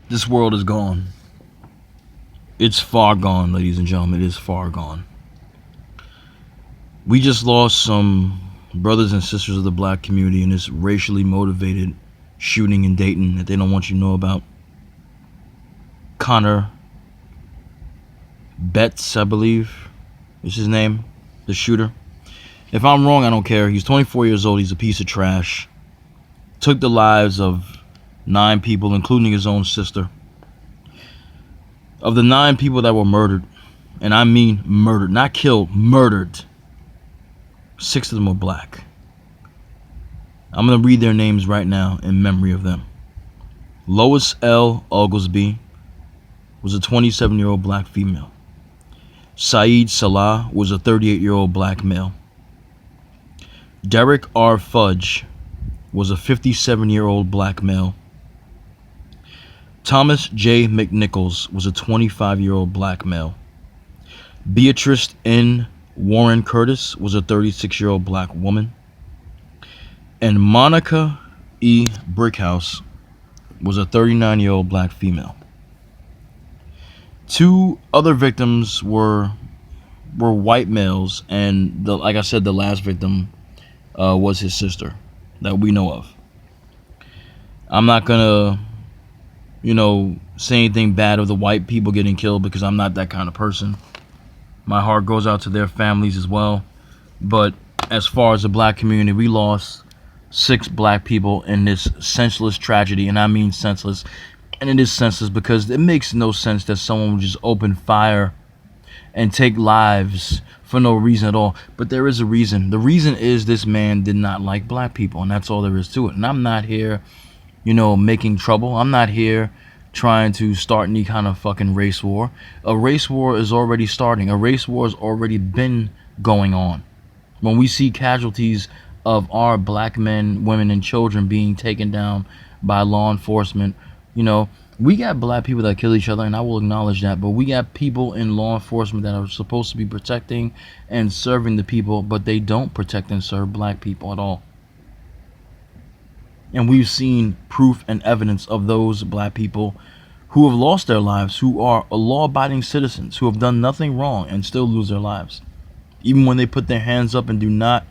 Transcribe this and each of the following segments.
This world is gone. It's far gone, ladies and gentlemen. It is far gone. We just lost some brothers and sisters of the black community in this racially motivated shooting in Dayton that they don't want you to know about. Connor Betts, I believe, is his name, the shooter. If I'm wrong, I don't care. He's 24 years old. He's a piece of trash. Took the lives of 9 people, including his own sister. Of the 9 people that were murdered, and I mean murdered, not killed, murdered, 6 of them were black. I'm going to read their names right now in memory of them. Lois L. Oglesby was a 27-year-old black female. Saeed Salah was a 38-year-old black male. Derek R. Fudge was a 57-year-old black male. Thomas J. McNichols was a 25-year-old black male. Beatrice N. Warren Curtis was a 36-year-old black woman. And Monica E. Brickhouse was a 39-year-old black female. 2 other victims were white males, and like I said, the last victim was his sister that we know of. I'm not gonna, say anything bad of the white people getting killed because I'm not that kind of person. My heart goes out to their families as well. But as far as the black community, we lost 6 black people in this senseless tragedy, and I mean senseless. And it is senseless because it makes no sense that someone would just open fire and take lives for no reason at all. But there is a reason. The reason is this man did not like black people, and that's all there is to it. And I'm not here, making trouble. I'm not here trying to start any kind of fucking race war. A race war is already starting. A race war has already been going on. When we see casualties of our black men, women, and children being taken down by law enforcement, we got black people that kill each other, and I will acknowledge that, but we got people in law enforcement that are supposed to be protecting and serving the people, but they don't protect and serve black people at all. And we've seen proof and evidence of those black people who have lost their lives, who are law-abiding citizens, who have done nothing wrong and still lose their lives. Even when they put their hands up and do not,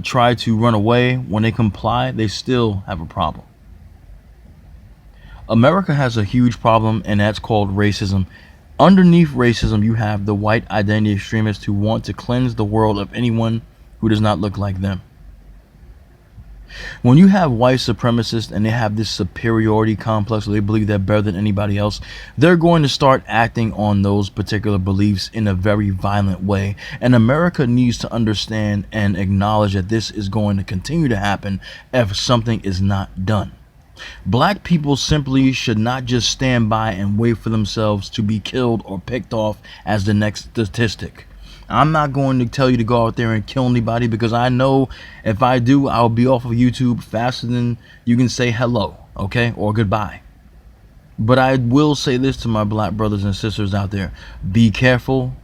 try to run away, when they comply, they still have a problem. America has a huge problem, and that's called racism. Underneath racism, you have the white identity extremists who want to cleanse the world of anyone who does not look like them. When you have white supremacists and they have this superiority complex where they believe they're better than anybody else, they're going to start acting on those particular beliefs in a very violent way. And America needs to understand and acknowledge that this is going to continue to happen if something is not done. Black people simply should not just stand by and wait for themselves to be killed or picked off as the next statistic. I'm not going to tell you to go out there and kill anybody, because I know if I do, I'll be off of YouTube faster than you can say hello, okay, or goodbye. But I will say this to my black brothers and sisters out there: be careful.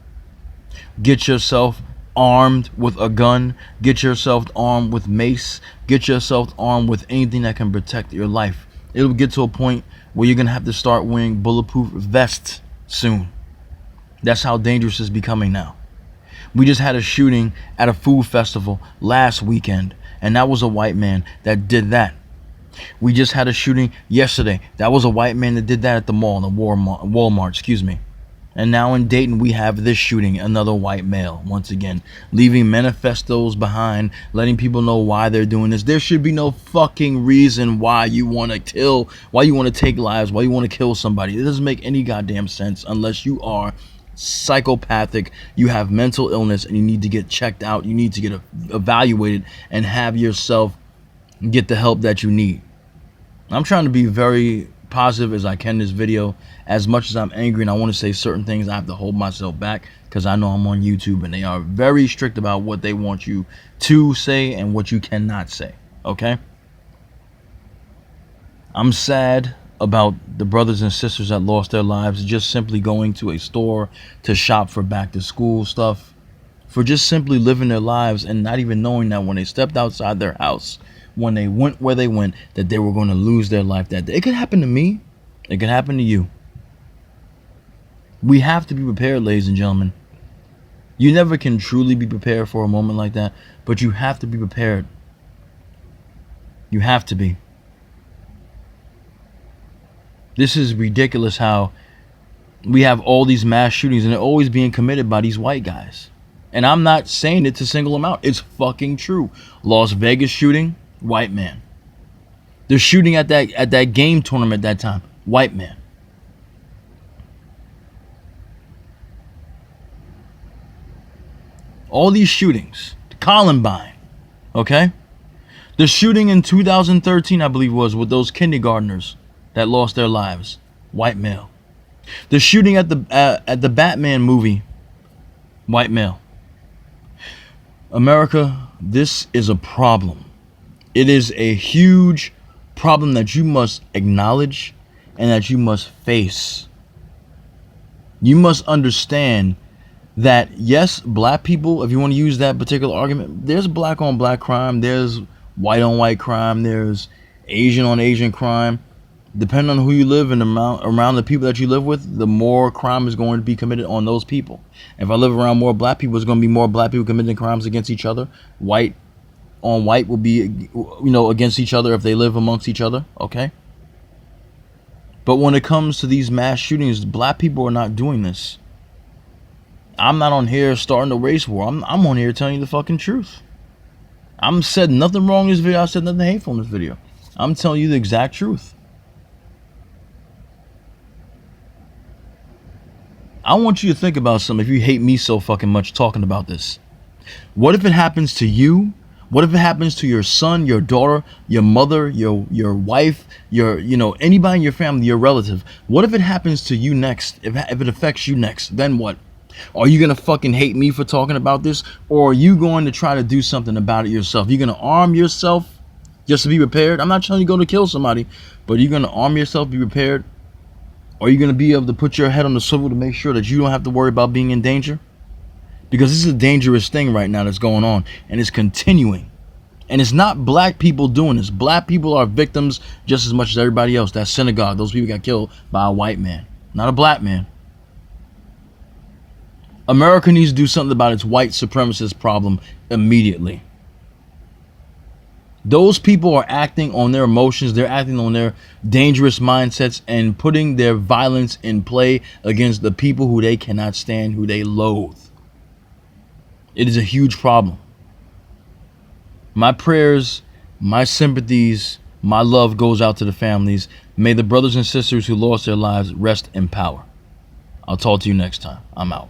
Get yourself armed with a gun. Get yourself armed with mace. Get yourself armed with anything that can protect your life. It'll get to a point where you're gonna have to start wearing bulletproof vests soon. That's how dangerous it's becoming now. We just had a shooting at a food festival last weekend, and that was a white man that did that. We just had a shooting yesterday. That was a white man that did that at the mall, the Walmart, And now in Dayton, we have this shooting, another white male, once again, leaving manifestos behind, letting people know why they're doing this. There should be no fucking reason why you want to kill, why you want to take lives, why you want to kill somebody. It doesn't make any goddamn sense unless you are psychopathic, you have mental illness, and you need to get checked out. You need to get evaluated and have yourself get the help that you need. I'm trying to be very positive as I can in this video. As much as I'm angry and I want to say certain things, I have to hold myself back because I know I'm on YouTube and they are very strict about what they want you to say and what you cannot say. Okay? I'm sad about the brothers and sisters that lost their lives just simply going to a store to shop for back to school stuff, for just simply living their lives and not even knowing that when they stepped outside their house, when they went where they went that they were going to lose their life that day. It could happen to me. It could happen to you. We have to be prepared, ladies and gentlemen. You never can truly be prepared for a moment like that, but you have to be prepared. You have to be. This is ridiculous how we have all these mass shootings and they're always being committed by these white guys. And I'm not saying it to single them out. It's fucking true. Las Vegas shooting, white man. The shooting at that game tournament that time, white man. All these shootings, Columbine, okay? The shooting in 2013, I believe, was with those kindergartners that lost their lives, white male. The shooting at the Batman movie, white male. America, this is a problem. It is a huge problem that you must acknowledge and that you must face. You must understand that, yes, black people, if you want to use that particular argument, there's black on black crime, there's white on white crime, there's Asian on Asian crime. Depending on who you live and around the people that you live with, the more crime is going to be committed on those people. If I live around more black people, it's going to be more black people committing crimes against each other. White on white will be, against each other if they live amongst each other, okay? But when it comes to these mass shootings, black people are not doing this. I'm not on here starting a race war. I'm on here telling you the fucking truth. I'm said nothing wrong in this video. I said nothing hateful in this video. I'm telling you the exact truth. I want you to think about something if you hate me so fucking much talking about this. What if it happens to you? What if it happens to your son, your daughter, your mother, your wife, anybody in your family, your relative? What if it happens to you next? If it affects you next, then what? Are you going to fucking hate me for talking about this? Or are you going to try to do something about it yourself? You're going to arm yourself just to be prepared? I'm not telling you to go to kill somebody, but you're going to arm yourself, be prepared? Are you going to be able to put your head on the swivel to make sure that you don't have to worry about being in danger? Because this is a dangerous thing right now that's going on, and it's continuing. And it's not black people doing this. Black people are victims just as much as everybody else. That synagogue, those people got killed by a white man, not a black man. America needs to do something about its white supremacist problem immediately. Those people are acting on their emotions. They're acting on their dangerous mindsets and putting their violence in play against the people who they cannot stand, who they loathe. It is a huge problem. My prayers, my sympathies, my love goes out to the families. May the brothers and sisters who lost their lives rest in power. I'll talk to you next time. I'm out.